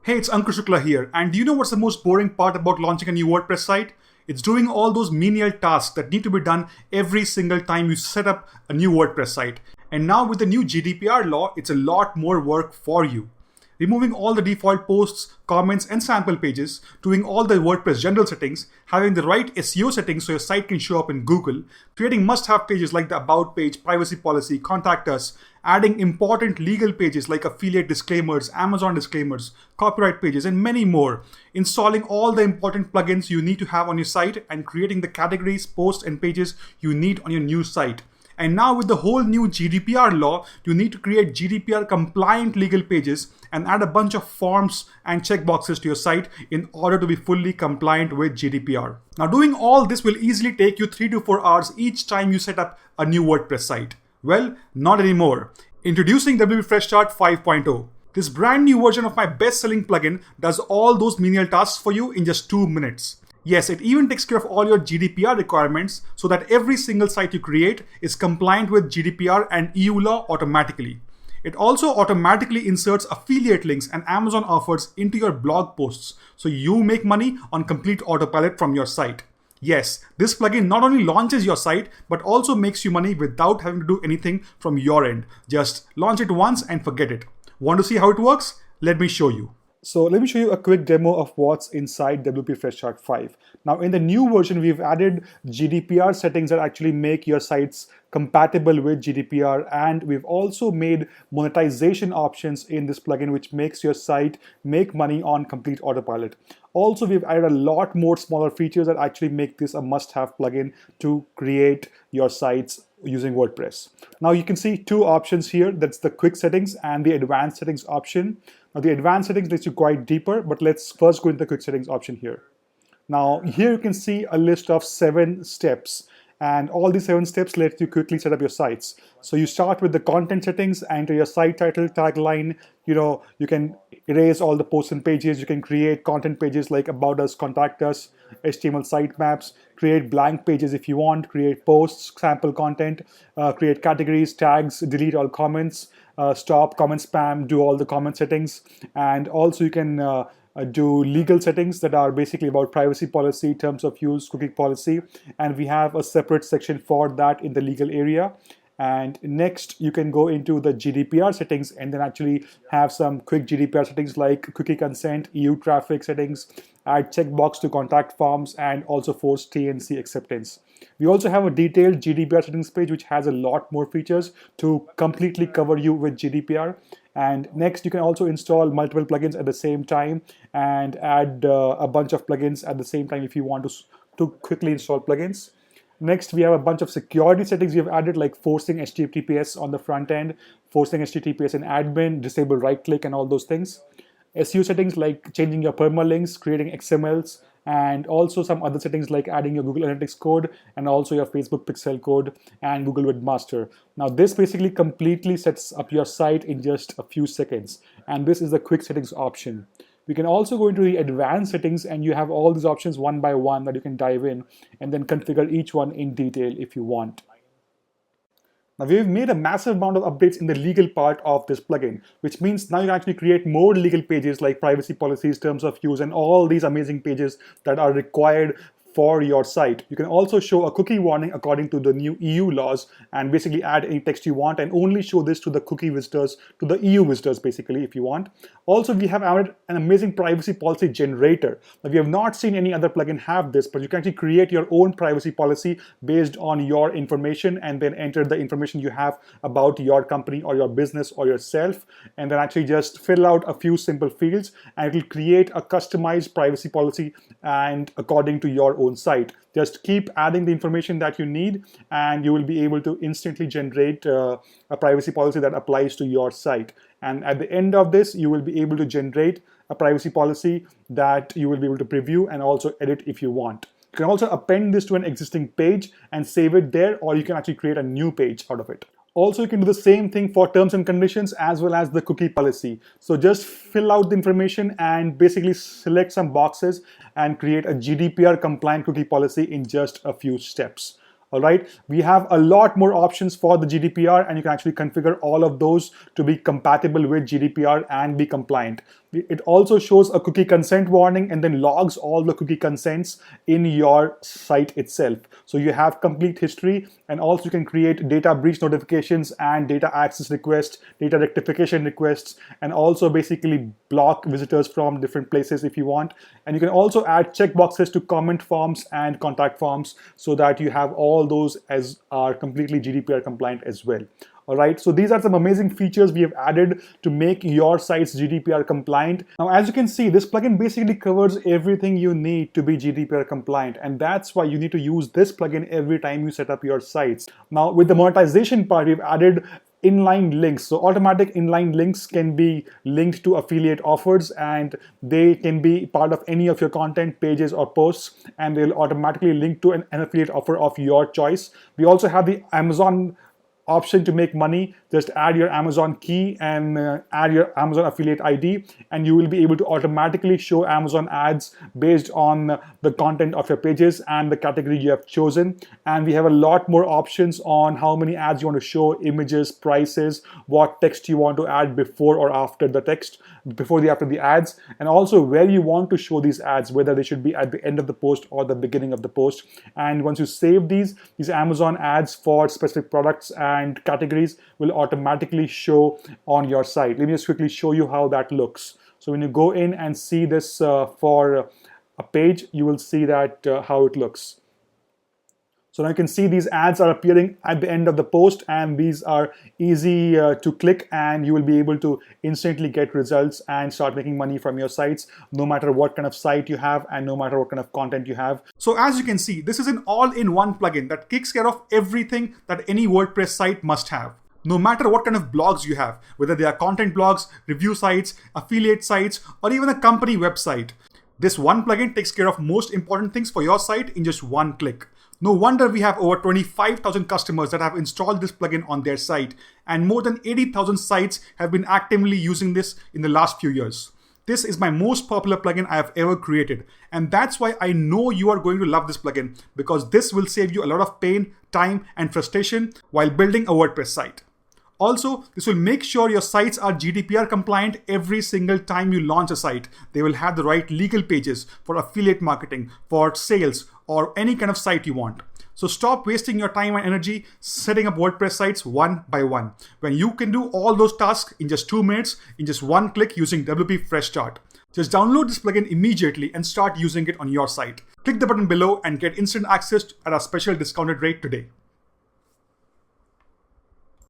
Hey, it's Ankur Shukla here, and do you know what's the most boring part about launching a new WordPress site? It's doing all those menial tasks that need to be done every single time you set up a new WordPress site. And now with the new GDPR law, it's a lot more work for you. Removing all the default posts, comments, and sample pages, doing all the WordPress general settings, having the right SEO settings so your site can show up in Google, creating must-have pages like the About page, privacy policy, contact us, adding important legal pages like affiliate disclaimers, Amazon disclaimers, copyright pages, and many more, installing all the important plugins you need to have on your site, and creating the categories, posts, and pages you need on your new site. And now with the whole new GDPR law, you need to create GDPR compliant legal pages and add a bunch of forms and checkboxes to your site in order to be fully compliant with GDPR. Now doing all this will easily take you 3 to 4 hours each time you set up a new WordPress site. Well, not anymore. Introducing wpfs5sales 5.0. This brand new version of my best-selling plugin does all those menial tasks for you in just 2 minutes. Yes, it even takes care of all your GDPR requirements so that every single site you create is compliant with GDPR and EU law automatically. It also automatically inserts affiliate links and Amazon offers into your blog posts so you make money on complete autopilot from your site. Yes, this plugin not only launches your site but also makes you money without having to do anything from your end. Just launch it once and forget it. Want to see how it works? Let me show you. So let me show you a quick demo of what's inside wpfs5sales 5. Now in the new version, we've added GDPR settings that actually make your sites compatible with GDPR, and we've also made monetization options in this plugin which makes your site make money on complete autopilot. Also, we've added a lot more smaller features that actually make this a must-have plugin to create your sites using WordPress. Now you can see two options here. That's the quick settings and the advanced settings option. Now the advanced settings lets you quite deeper, but let's first go into the quick settings option here. Now here you can see a list of 7 steps, and all these 7 steps let you quickly set up your sites. So you start with the content settings, enter your site title, tagline. You can erase all the posts and pages. You can create content pages like about us, contact us, HTML sitemaps, create blank pages if you want, create posts, sample content, create categories, tags, delete all comments, stop comment spam, do all the comment settings. And also you can do legal settings that are basically about privacy policy, terms of use, cookie policy, and we have a separate section for that in the legal area. And next you can go into the GDPR settings and then actually have some quick GDPR settings like cookie consent, EU traffic settings, add checkbox to contact forms, and also force TNC acceptance. We also have a detailed GDPR settings page which has a lot more features to completely cover you with GDPR. And next you can also install multiple plugins at the same time and add a bunch of plugins at the same time if you want to quickly install plugins. Next, we have a bunch of security settings we have added, like forcing HTTPS on the front end, forcing HTTPS in admin, disable right click, and all those things. SEO settings like changing your permalinks, creating XMLs, and also some other settings like adding your Google Analytics code and also your Facebook pixel code and Google Webmaster. Now this basically completely sets up your site in just a few seconds, and this is the quick settings option. We can also go into the advanced settings and you have all these options one by one that you can dive in and then configure each one in detail if you want. Now we've made a massive amount of updates in the legal part of this plugin, which means now you can actually create more legal pages like privacy policies, terms of use, and all these amazing pages that are required for your site. You can also show a cookie warning according to the new EU laws and basically add any text you want and only show this to the cookie visitors, to the EU visitors basically if you want. Also, we have added an amazing privacy policy generator. Now, we have not seen any other plugin have this, but you can actually create your own privacy policy based on your information and then enter the information you have about your company or your business or yourself, and then actually just fill out a few simple fields and it will create a customized privacy policy and according to your own site. Just keep adding the information that you need and you will be able to instantly generate a privacy policy that applies to your site. And at the end of this, you will be able to generate a privacy policy that you will be able to preview and also edit if you want. You can also append this to an existing page and save it there, or you can actually create a new page out of it. Also, you can do the same thing for terms and conditions as well as the cookie policy. So just fill out the information and basically select some boxes and create a GDPR compliant cookie policy in just a few steps. All right, we have a lot more options for the GDPR, and you can actually configure all of those to be compatible with GDPR and be compliant. It also shows a cookie consent warning and then logs all the cookie consents in your site itself. So you have complete history, and also you can create data breach notifications and data access requests, data rectification requests, and also basically block visitors from different places if you want. And you can also add checkboxes to comment forms and contact forms so that you have all those as are completely GDPR compliant as well. All right, so these are some amazing features we have added to make your sites GDPR compliant. Now, as you can see, this plugin basically covers everything you need to be GDPR compliant, and that's why you need to use this plugin every time you set up your sites. Now, with the monetization part, we've added inline links. So automatic inline links can be linked to affiliate offers, and they can be part of any of your content pages or posts, and they'll automatically link to an affiliate offer of your choice. We also have the Amazon option to make money. Just add your Amazon key and add your Amazon affiliate ID, and you will be able to automatically show Amazon ads based on the content of your pages and the category you have chosen. And we have a lot more options on how many ads you want to show, images, prices, what text you want to add before or after the text, after the ads, and also where you want to show these ads, whether they should be at the end of the post or the beginning of the post. And once you save these Amazon ads for specific products and categories will automatically show on your site. Let me just quickly show you how that looks. So when you go in and see this for a page, you will see that how it looks. So now you can see these ads are appearing at the end of the post, and these are easy to click, and you will be able to instantly get results and start making money from your sites, no matter what kind of site you have and no matter what kind of content you have. So as you can see, this is an all-in-one plugin that takes care of everything that any WordPress site must have. No matter what kind of blogs you have, whether they are content blogs, review sites, affiliate sites, or even a company website, this one plugin takes care of most important things for your site in just one click. No wonder we have over 25,000 customers that have installed this plugin on their site, and more than 80,000 sites have been actively using this in the last few years. This is my most popular plugin I have ever created, and that's why I know you are going to love this plugin, because this will save you a lot of pain, time, and frustration while building a WordPress site. Also, this will make sure your sites are GDPR compliant every single time you launch a site. They will have the right legal pages for affiliate marketing, for sales, or any kind of site you want. So stop wasting your time and energy setting up WordPress sites one by one, when you can do all those tasks in just 2 minutes, in just one click using WP Fresh Start. Just download this plugin immediately and start using it on your site. Click the button below and get instant access at our special discounted rate today.